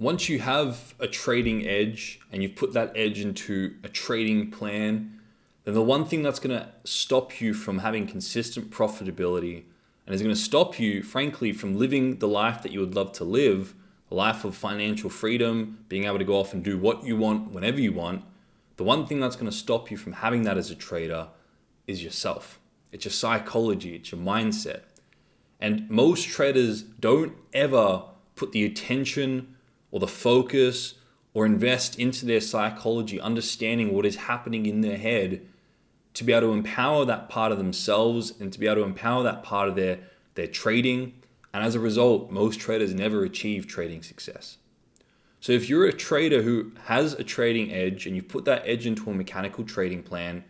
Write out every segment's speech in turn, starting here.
Once you have a trading edge and you've put that edge into a trading plan, then the one thing that's going to stop you from having consistent profitability and is going to stop you, frankly, from living the life that you would love to live, a life of financial freedom, being able to go off and do what you want whenever you want, the one thing that's going to stop you from having that as a trader is yourself. It's your psychology, it's your mindset. And most traders don't ever put the attention or the focus or invest into their psychology, understanding what is happening in their head to be able to empower that part of themselves and to be able to empower that part of their trading. And as a result, most traders never achieve trading success. So if you're a trader who has a trading edge and you've put that edge into a mechanical trading plan,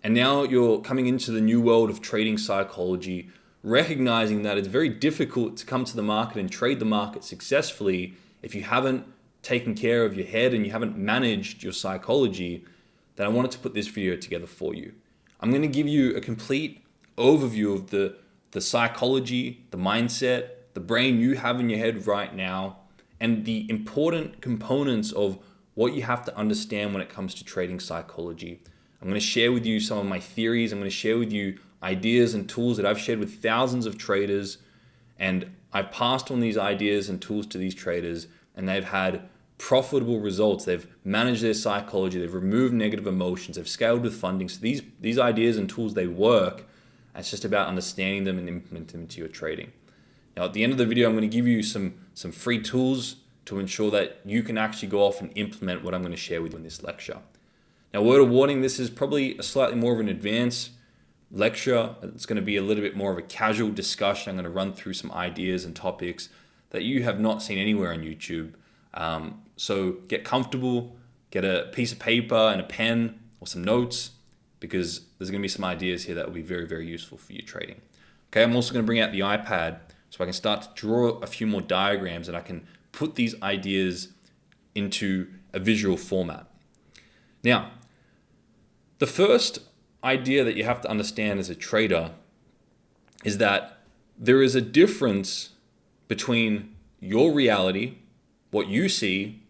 and now you're coming into the new world of trading psychology, recognizing that it's very difficult to come to the market and trade the market successfully if you haven't taken care of your head and you haven't managed your psychology, then I wanted to put this video together for you. I'm going to give you a complete overview of the psychology, the mindset, the brain you have in your head right now, and the important components of what you have to understand when it comes to trading psychology. I'm going to share with you some of my theories. I'm going to share with you ideas and tools that I've shared with thousands of traders, and I've passed on these ideas and tools to these traders, and they've had profitable results. They've managed their psychology, they've removed negative emotions, they've scaled with funding. So these ideas and tools, they work. It's just about understanding them and implementing them into your trading. Now, at the end of the video, I'm going to give you some free tools to ensure that you can actually go off and implement what I'm going to share with you in this lecture. Now, word of warning, this is probably a slightly more of an advanced lecture. It's going to be a little bit more of a casual discussion. I'm going to run through some ideas and topics that you have not seen anywhere on YouTube. So get comfortable, get a piece of paper and a pen or some notes, because there's going to be some ideas here that will be very, very useful for your trading. Okay, I'm also going to bring out the iPad so I can start to draw a few more diagrams and I can put these ideas into a visual format. Now, the first idea that you have to understand as a trader is that there is a difference between your reality, what you see,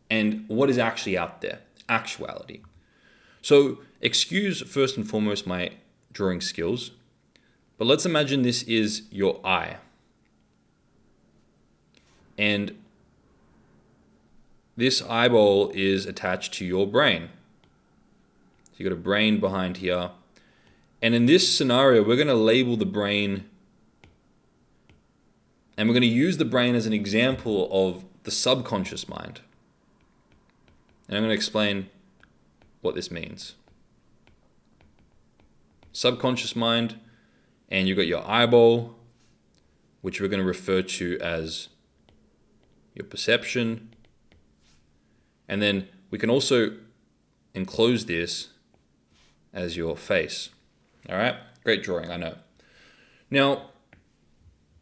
and what is actually out there, actuality. So excuse first and foremost my drawing skills, but let's imagine this is your eye. And this eyeball is attached to your brain. So you got a brain behind here. And in this scenario, we're going to label the brain, and we're going to use the brain as an example of the subconscious mind. And I'm going to explain what this means. Subconscious mind, and you've got your eyeball, which we're going to refer to as your perception. And then we can also enclose this as your face. All right, great drawing, I know. Now,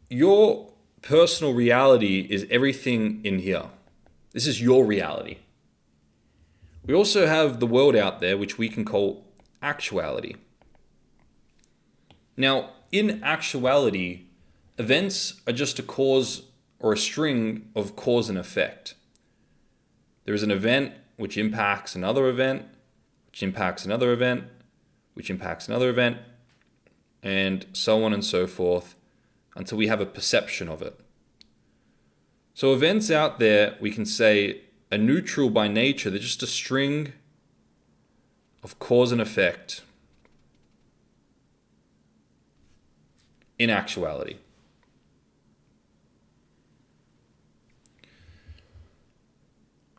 your personal reality is everything in here. This is your reality. We also have the world out there, which we can call actuality. Now, in actuality, events are just a cause or a string of cause and effect. There is an event which impacts another event, which impacts another event, which impacts another event, and so on and so forth until we have a perception of it. So events out there, we can say, are neutral by nature. They're just a string of cause and effect in actuality.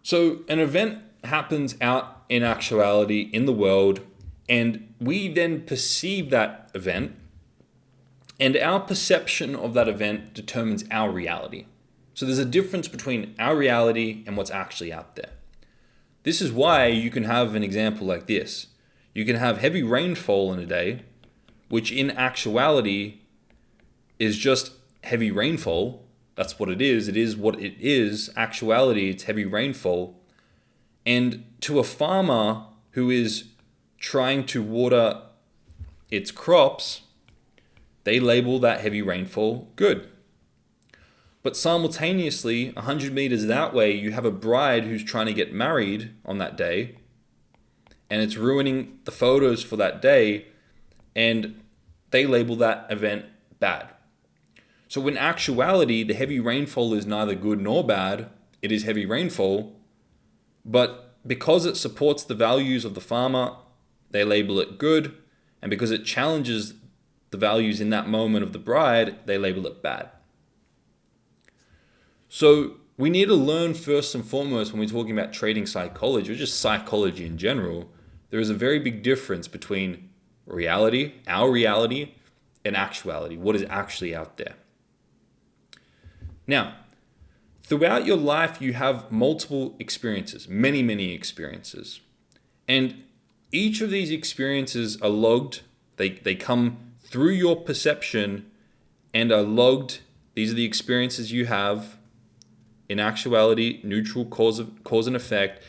So an event happens out in actuality in the world, and we then perceive that event, and our perception of that event determines our reality. So there's a difference between our reality and what's actually out there. This is why you can have an example like this. You can have heavy rainfall in a day, which in actuality is just heavy rainfall. That's what it is. It is what it is. Actuality, it's heavy rainfall. And to a farmer who is trying to water its crops, they label that heavy rainfall good. But simultaneously, 100 meters that way, you have a bride who's trying to get married on that day, and it's ruining the photos for that day, and they label that event bad. So in actuality, the heavy rainfall is neither good nor bad. It is heavy rainfall, but because it supports the values of the farmer, they label it good, and because it challenges the values in that moment of the bride, they label it bad. So we need to learn first and foremost when we're talking about trading psychology, or just psychology in general, there is a very big difference between reality, our reality, and actuality, what is actually out there. Now, throughout your life, you have multiple experiences, many experiences. And each of these experiences are logged. They come through your perception and are logged. These are the experiences you have. In actuality, neutral cause and effect,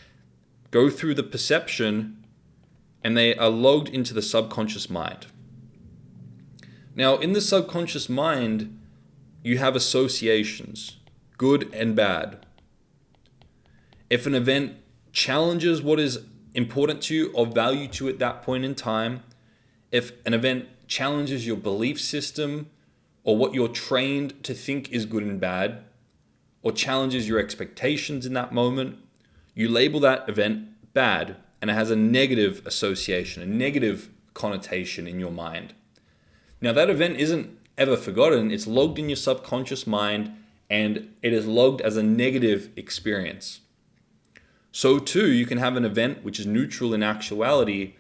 go through the perception, and they are logged into the subconscious mind. Now, in the subconscious mind, you have associations, good and bad. If an event challenges what is important to you or value to you at that point in time, if an event challenges your belief system or what you're trained to think is good and bad, or challenges your expectations in that moment, you label that event bad, and it has a negative association, a negative connotation in your mind. Now that event isn't ever forgotten, it's logged in your subconscious mind, and it is logged as a negative experience. So too, you can have an event which is neutral in actuality,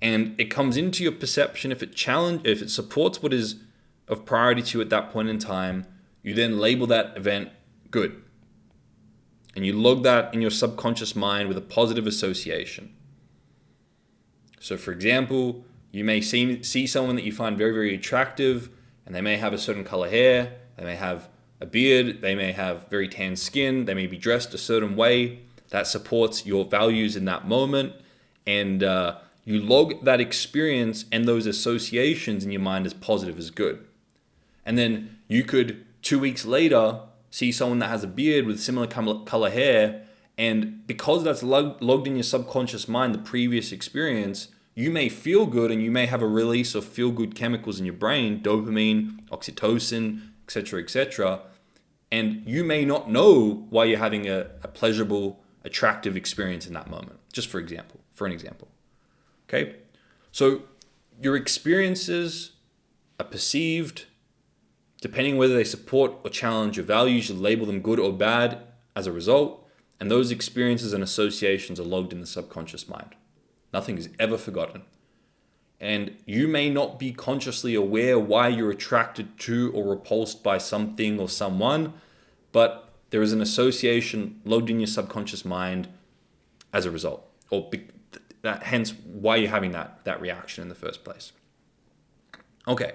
and it comes into your perception. If it supports what is of priority to you at that point in time, you then label that event good. And you log that in your subconscious mind with a positive association. So for example, you may see someone that you find very attractive, and they may have a certain color hair, they may have a beard, they may have very tan skin, they may be dressed a certain way that supports your values in that moment, and you log that experience and those associations in your mind as positive, as good. And then you could 2 weeks later see someone that has a beard with similar color hair, and because that's logged in your subconscious mind, the previous experience, you may feel good and you may have a release of feel-good chemicals in your brain, dopamine, oxytocin, etc., and you may not know why you're having a pleasurable, attractive experience in that moment, just for an example. Okay? So your experiences are perceived. Depending whether they support or challenge your values, you label them good or bad as a result, and those experiences and associations are logged in the subconscious mind. Nothing is ever forgotten. And you may not be consciously aware why you're attracted to or repulsed by something or someone, but there is an association logged in your subconscious mind as a result, or hence why you're having that reaction in the first place. Okay.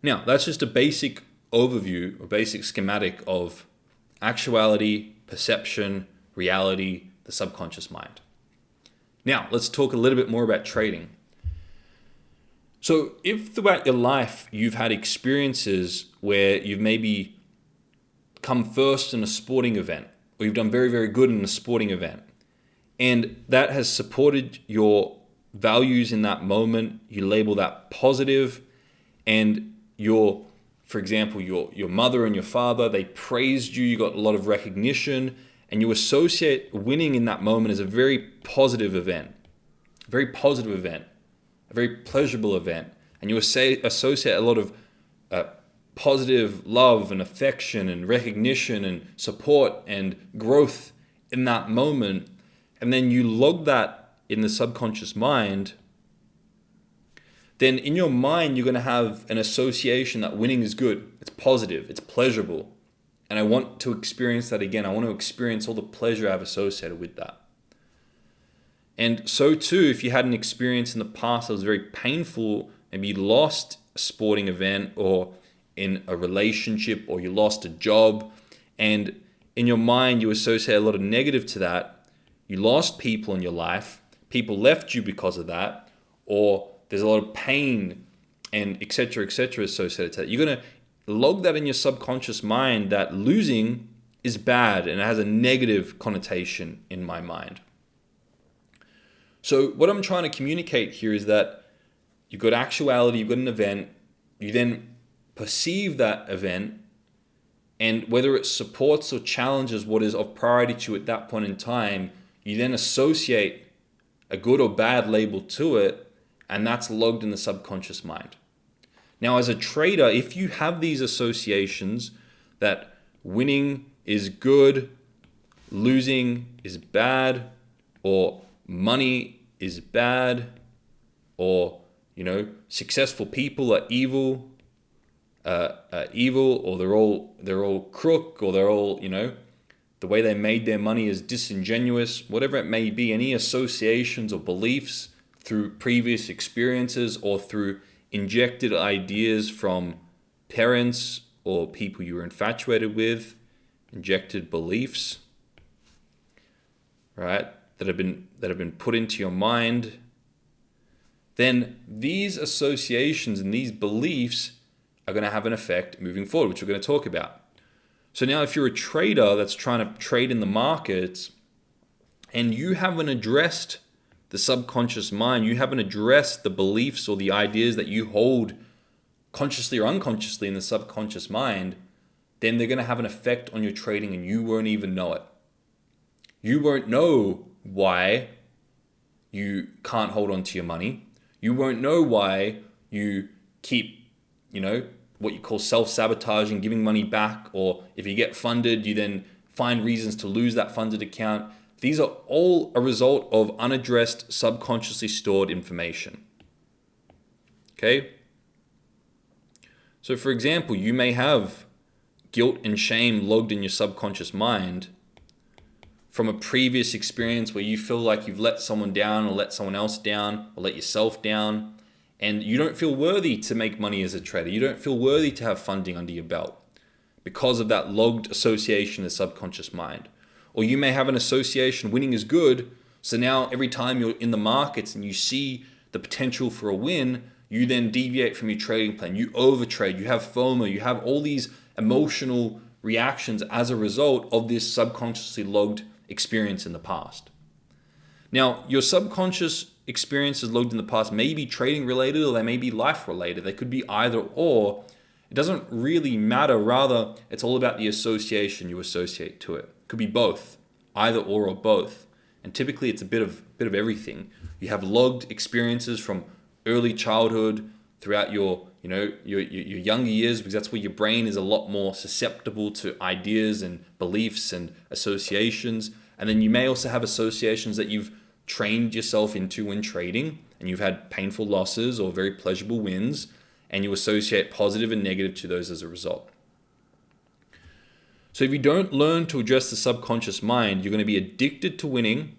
Now, that's just a basic overview, a basic schematic of actuality, perception, reality, the subconscious mind. Now, let's talk a little bit more about trading. So if throughout your life you've had experiences where you've maybe come first in a sporting event, or you've done very good in a sporting event, and that has supported your values in that moment, you label that positive, and for example, your mother and your father, they praised you, you got a lot of recognition, and you associate winning in that moment as a very positive event, a very pleasurable event, and you associate a lot of positive love and affection and recognition and support and growth in that moment, and then you log that in the subconscious mind. Then in your mind, you're going to have an association that winning is good. It's positive. It's pleasurable. And I want to experience that again. I want to experience all the pleasure I've associated with that. And so too, if you had an experience in the past that was very painful, maybe you lost a sporting event or in a relationship, or you lost a job, and in your mind, you associate a lot of negative to that. You lost people in your life. People left you because of that, or there's a lot of pain and etc. associated to that. You're going to log that in your subconscious mind that losing is bad and it has a negative connotation in my mind. So what I'm trying to communicate here is that you've got actuality, you've got an event, you then perceive that event, and whether it supports or challenges what is of priority to you at that point in time, you then associate a good or bad label to it, and that's logged in the subconscious mind. Now, as a trader, if you have these associations that winning is good, losing is bad, or money is bad, or successful people are evil, or they're all crook, or they're all the way they made their money is disingenuous, whatever it may be, any associations or beliefs through previous experiences or through injected ideas from parents or people you were infatuated with, injected beliefs, right, that have been put into your mind, then these associations and these beliefs are going to have an effect moving forward, which we're going to talk about. So now if you're a trader that's trying to trade in the markets and you haven't addressed the subconscious mind, you haven't addressed the beliefs or the ideas that you hold consciously or unconsciously in the subconscious mind, then they're going to have an effect on your trading and you won't even know it. You won't know why you can't hold on to your money. You won't know why you keep, what you call self-sabotaging, giving money back, or if you get funded, you then find reasons to lose that funded account. These are all a result of unaddressed, subconsciously stored information. Okay? So for example, you may have guilt and shame logged in your subconscious mind from a previous experience where you feel like you've let someone down or let someone else down or let yourself down, and you don't feel worthy to make money as a trader. You don't feel worthy to have funding under your belt because of that logged association in the subconscious mind. Or you may have an association, winning is good, so now every time you're in the markets and you see the potential for a win, you then deviate from your trading plan. You overtrade, you have FOMO, you have all these emotional reactions as a result of this subconsciously logged experience in the past. Now, your subconscious experiences logged in the past may be trading related or they may be life related. They could be either or. It doesn't really matter. Rather, it's all about the association you associate to it. It could be both, either or both. And typically it's a bit of everything. You have logged experiences from early childhood throughout your younger years, because that's where your brain is a lot more susceptible to ideas and beliefs and associations. And then you may also have associations that you've trained yourself into when trading, and you've had painful losses or very pleasurable wins, and you associate positive and negative to those as a result. So if you don't learn to address the subconscious mind, you're going to be addicted to winning,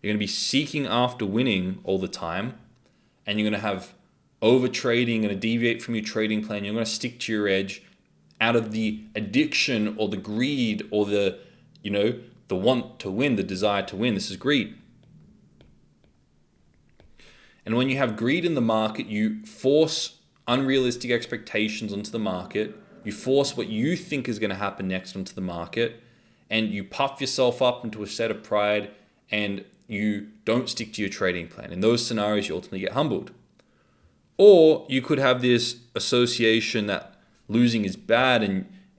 you're going to be seeking after winning all the time, and you're going to have over trading, going to deviate from your trading plan, you're going to stick to your edge out of the addiction or the greed or the want to win, the desire to win. This is greed. And when you have greed in the market, you force unrealistic expectations onto the market. You force what you think is going to happen next onto the market, and you puff yourself up into a state of pride, and you don't stick to your trading plan. In those scenarios, you ultimately get humbled. Or you could have this association that losing is bad,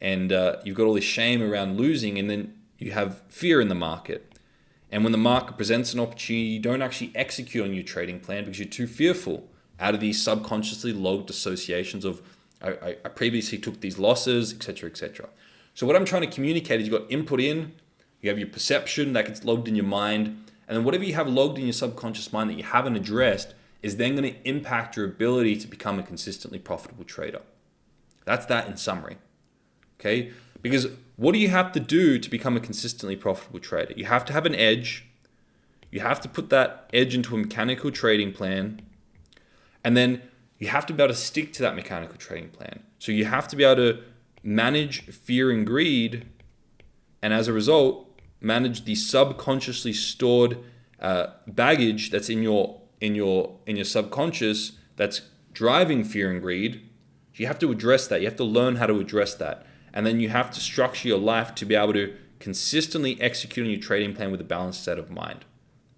and you've got all this shame around losing, and then you have fear in the market. And when the market presents an opportunity, you don't actually execute on your trading plan because you're too fearful out of these subconsciously logged associations of, I previously took these losses, etc., etc. So what I'm trying to communicate is you've got input in, you have your perception that gets logged in your mind, and then whatever you have logged in your subconscious mind that you haven't addressed is then going to impact your ability to become a consistently profitable trader. That's that in summary. Okay? Because what do you have to do to become a consistently profitable trader? You have to have an edge. You have to put that edge into a mechanical trading plan. And then you have to be able to stick to that mechanical trading plan. So you have to be able to manage fear and greed, and as a result, manage the subconsciously stored baggage that's in your subconscious that's driving fear and greed, You have to address that. You have to learn how to address that. And then you have to structure your life to be able to consistently execute on your trading plan with a balanced state of mind.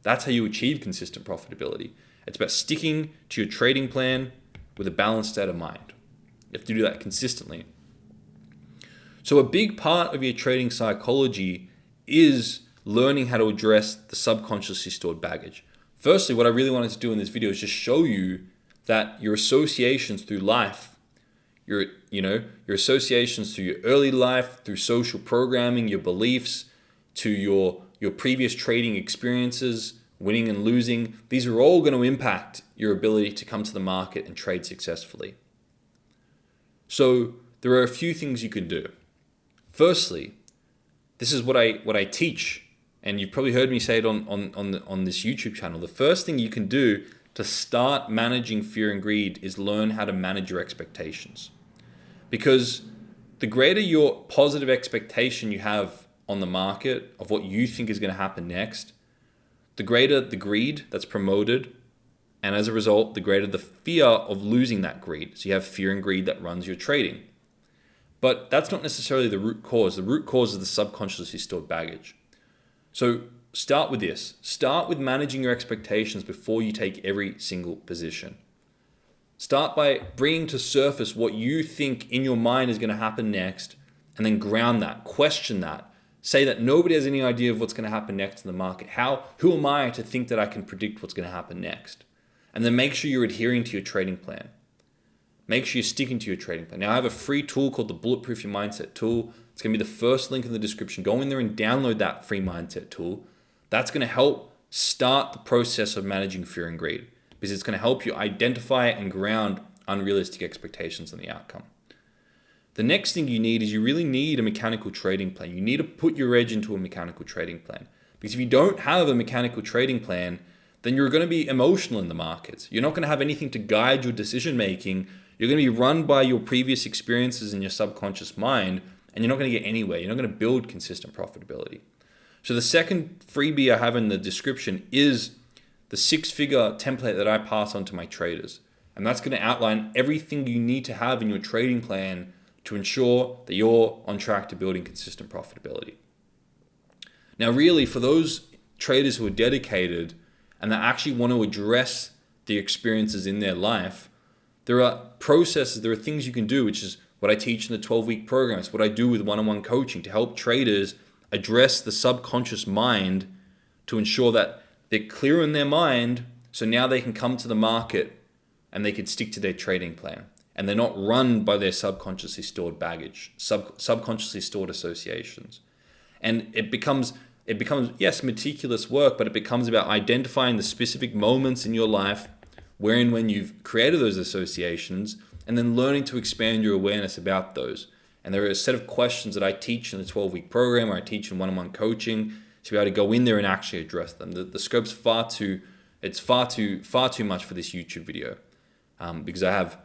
That's how you achieve consistent profitability. It's about sticking to your trading plan with a balanced state of mind. You have to do that consistently. So a big part of your trading psychology is learning how to address the subconsciously stored baggage. Firstly, what I really wanted to do in this video is just show you that your associations through life, your associations through your early life, through social programming, your beliefs, to your previous trading experiences, winning and losing, these are all going to impact your ability to come to the market and trade successfully. So there are a few things you can do. Firstly, this is what I teach, and you've probably heard me say it on this YouTube channel. The first thing you can do to start managing fear and greed is learn how to manage your expectations. Because the greater your positive expectation you have on the market of what you think is going to happen next, the greater the greed that's promoted, and as a result, the greater the fear of losing that greed. So you have fear and greed that runs your trading. But that's not necessarily the root cause. The root cause is the subconsciously stored baggage. So start with this. Start with managing your expectations before you take every single position. Start by bringing to surface what you think in your mind is going to happen next, and then ground that, question that. Say that nobody has any idea of what's going to happen next in the market. Who am I to think that I can predict what's going to happen next? And then make sure you're adhering to your trading plan. Make sure you're sticking to your trading plan. Now, I have a free tool called the Bulletproof Your Mindset tool. It's going to be the first link in the description. Go in there and download that free mindset tool. That's going to help start the process of managing fear and greed, because it's going to help you identify and ground unrealistic expectations on the outcome. The next thing you need is you really need a mechanical trading plan. You need to put your edge into a mechanical trading plan. Because if you don't have a mechanical trading plan, then you're going to be emotional in the markets. You're not going to have anything to guide your decision making. You're going to be run by your previous experiences in your subconscious mind, and you're not going to get anywhere. You're not going to build consistent profitability. So the second freebie I have in the description is the 6-figure template that I pass on to my traders. And that's going to outline everything you need to have in your trading plan to ensure that you're on track to building consistent profitability. Now, really, for those traders who are dedicated and that actually want to address the experiences in their life, there are processes, there are things you can do, which is what I teach in the 12-week program. It's what I do with one-on-one coaching to help traders address the subconscious mind to ensure that they're clear in their mind, so now they can come to the market and they can stick to their trading plan. And they're not run by their subconsciously stored baggage, subconsciously stored associations. And it becomes, yes, meticulous work, but it becomes about identifying the specific moments in your life wherein when you've created those associations and then learning to expand your awareness about those. And there are a set of questions that I teach in the 12-week program, or I teach in one-on-one coaching to be able to go in there and actually address them. The scope's far too much for this YouTube video because I have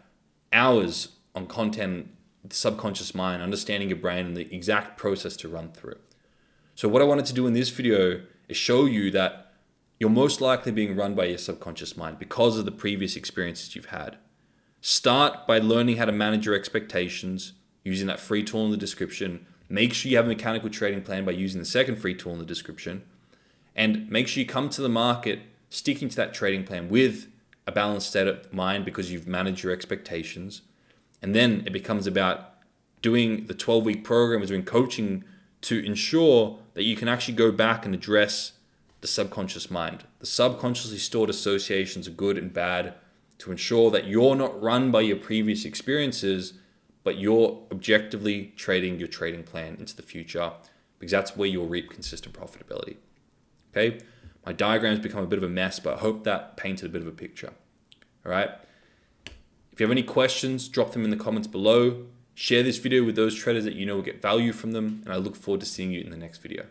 hours on content, the subconscious mind, understanding your brain, and the exact process to run through. So what I wanted to do in this video is show you that you're most likely being run by your subconscious mind because of the previous experiences you've had. Start by learning how to manage your expectations using that free tool in the description. Make sure you have a mechanical trading plan by using the second free tool in the description. And make sure you come to the market sticking to that trading plan with a balanced state of mind because you've managed your expectations. And then it becomes about doing the 12-week program, doing coaching to ensure that you can actually go back and address the subconscious mind. The subconsciously stored associations are good and bad to ensure that you're not run by your previous experiences, but you're objectively trading your trading plan into the future, because that's where you'll reap consistent profitability. Okay? My diagram's become a bit of a mess, but I hope that painted a bit of a picture. All right? If you have any questions, drop them in the comments below. Share this video with those traders that you know will get value from them, and I look forward to seeing you in the next video.